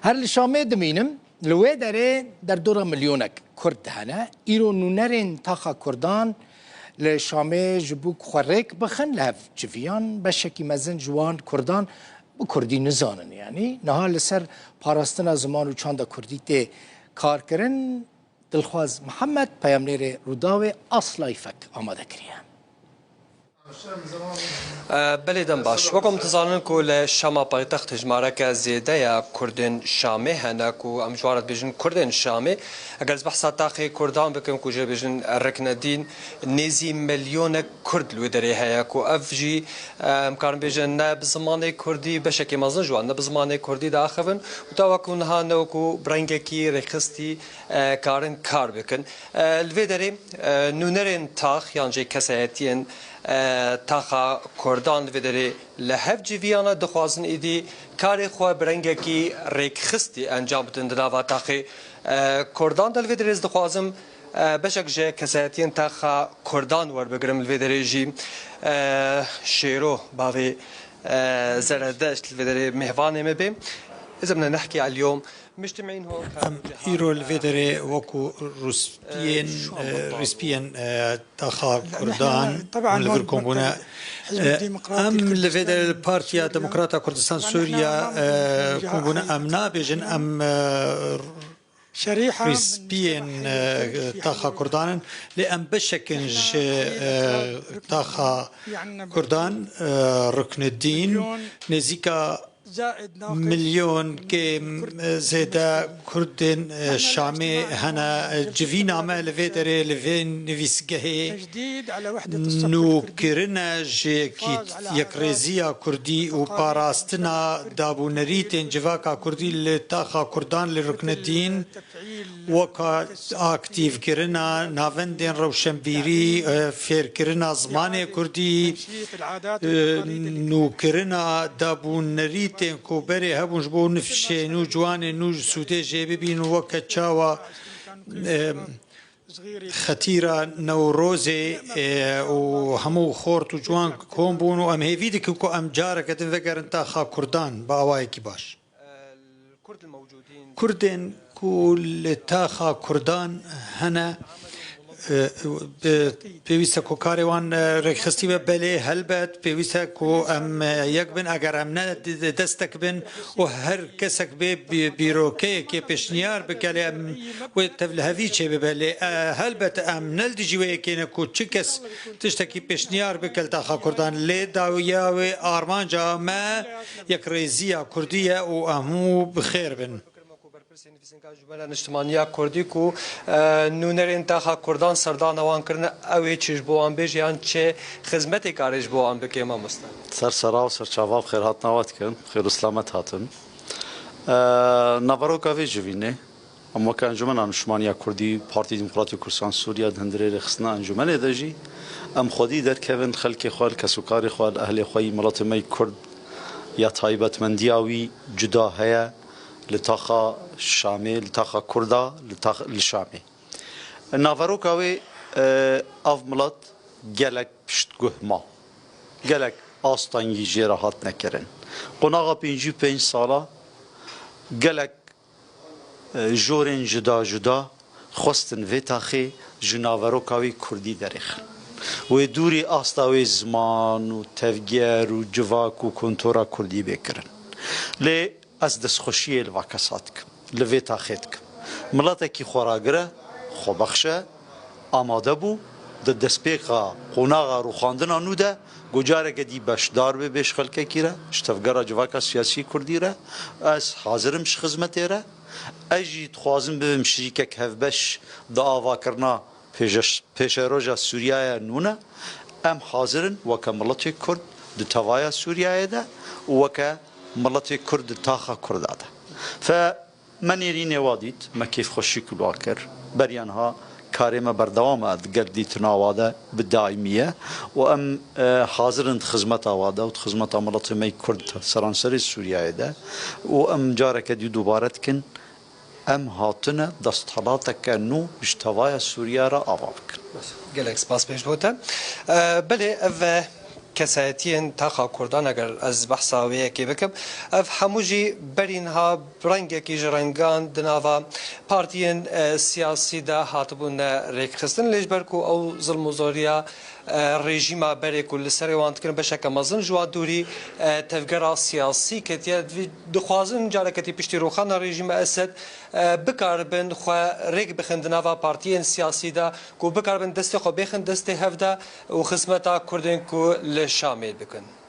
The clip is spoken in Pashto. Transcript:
هر لشامه دمینم لوی داره در دور میلیونک کرد هنه ایرو نونرین تاخا کردان لشامه جبوک خورک بخن لف جویان بشکی مزن جوان کردان bu Kurdî nizanin yani niha li ser parastina ziman û çanda Kurdî tê kar kirin Dilxwaz Mihemed peyamnêrê Rûdawê asla îfek amade kiriye. بله دم باش وکم تزانن کو ل شام پایتخت جمارک زیده یا کردن شامه هنه کو ام جوارت بجن کردن شامه اگر بحث تاخی کردان بکن کو جه بجن رکن دین نزی میلیون کرد لو دره هيا کو افجی امکان بجن نه بزمان کردی بشکی مازن جوان نه بزمان کردی داخون و تا وکون ها نو کو برنگکی رخصتی کارن کار بکن لو دره نونرن تاخ یانجه کسایتین تاخا کردان وداره لحف جویانا دخوازن ایدی کاری خواه برنگکی ریک خستی انجام بدن دناوا تاخی کردان دل وداره از دخوازم بشک جه کسایتین تاخا کردان ور بگرم الوداره جی شیرو باوی زردشت الوداره مهوانه مبیم إذا بدنا نحكي على اليوم مجتمعين هون إيرو الفيدري وكو روسبيين تاخا كردان طبعا لفركم هنا أم الفيدري البارتيا ديمقراطية كردستان سوريا كومبونا أم نابجن أم شريحة رسبيين تاخا كردان لأن بشكنج تاخا كردان ركن الدين نزيكا مليون كي زيدا كردن شامي هنا جفين عمل فيدري لفين نفيسجهي تجديد على وحدة الصف نو كرنا جي كي يكريزيا كردي وباراستنا دابو نريتين جواكا كردي لتاخا كردان لركن الدين وكا اكتيف كرنا نافندين روشنبيري فير كرنا زماني كردي نو كرنا دابو نريت كوبري هبوش بو نفشي نو جوان نو سودي جيبي بينو وكا تشاوا خطيرة نوروزي وهمو خورت وجوان كون بونو ام هيفيدك كو ام جارك تنفكر انتاخا كردان باوايكي باش كردن كل تاخا كردان هنا بيويستا كو كاروان رخصتي ببالي هلبت بيويستا كو ام يكبن اگر ام دستك بن وهر كسك بيروكي كي بشنيار بكالي ام وتفلهفي شي ببالي هلبت ام نلدي جوي كينا كو تشكس تشتكي بشنيار بكال تاخا كردان لي داوياوي ارمانجا ما يكريزيا كردية وامو بخير بن جمله اجتماعیه کردی کو نونر انتخاب کردان سردان آوان کردن اوی چیز بوان بیش یان چه خدمتی کارش بوان بکیم مستن سر سر چاواب خیر هات نوات کن خیر اسلامت هاتن نوارو کاوی جوینه اما که انجمن انشمانیه کردی پارتی دموکراتی کردستان سوریا دندره رخصنا انجمن ادجی ام خودی در کون خلک خوال کسوکاری خوال اهل خوی ملت می کرد یا تایبت مندیاوی جدا هیا لتاخا شامي لتاخا كردا لشامي نافارو كاوي اف ملات جلك پشت گهما جلك آستان يجي راحت نكرن قناغا بينجي 5 سالا جلك جورين جدا جدا خستن في تاخي جنافارو كاوي كردي درخ ودوري آستاوي زمان و تفجير و جواك و كونتورا كردي بكرن لي از دست خوشی الواکساتک لویت آخیتک ملاتی که خوراگره خوبخشه آماده بو د دسپیقا قناغا رو خواندن آنوده گجاره کدی بشدار به بش خلکه کیره اشتفگرا جواکا سیاسی کردی را از حاضرم خدمتی را اجی تخوازم ببیم شریکک هفبش دا آوا کرنا پیش روژا سوریای نونه ام حاضرن وکا ملتی کرد د توایا سوریای ده وکا ملتي كرد تاخا كردادا فمن يريني واديت ما كيف خشي كل واكر بريانها كاريما بردوامة قردي تناوادا بالدائمية وام حاضرن خدمتا وادا وخدمتا ملتي مي كرد سرانسري سوريا دا وام جارك دي دوبارتكن ام هاتنا دستحالاتك نو بشتوايا سوريا را آوابكن گلک سپاس پیش بوده بله کەسایەتیان تاخا کوردان ئەگەر ئەس بەحساوەیەکی بکەم ئەف هەمووژی بەرینها ڕەنگێکیش ڕەنگان دناوا پارتیên سیاسیدا هاتبوونە ڕێکخستن لێژبەر و ئەو زڵم و زۆریە رژیما بەرێک و لەسەر وانتکردن بەشەکە مەزن ژوا دووری تەفگەرا سیاسی کەتیە دخوازن جارەکەتی پشتی ڕۆخانە رژیمە ئەسد بکاربن خو ڕێک بخن دناوا پارتیên سیاسیدا و بکاربن دەستی خۆ بێخن دەستی هەفدا و خزمەتا کوردن و لە شامێ بکەن.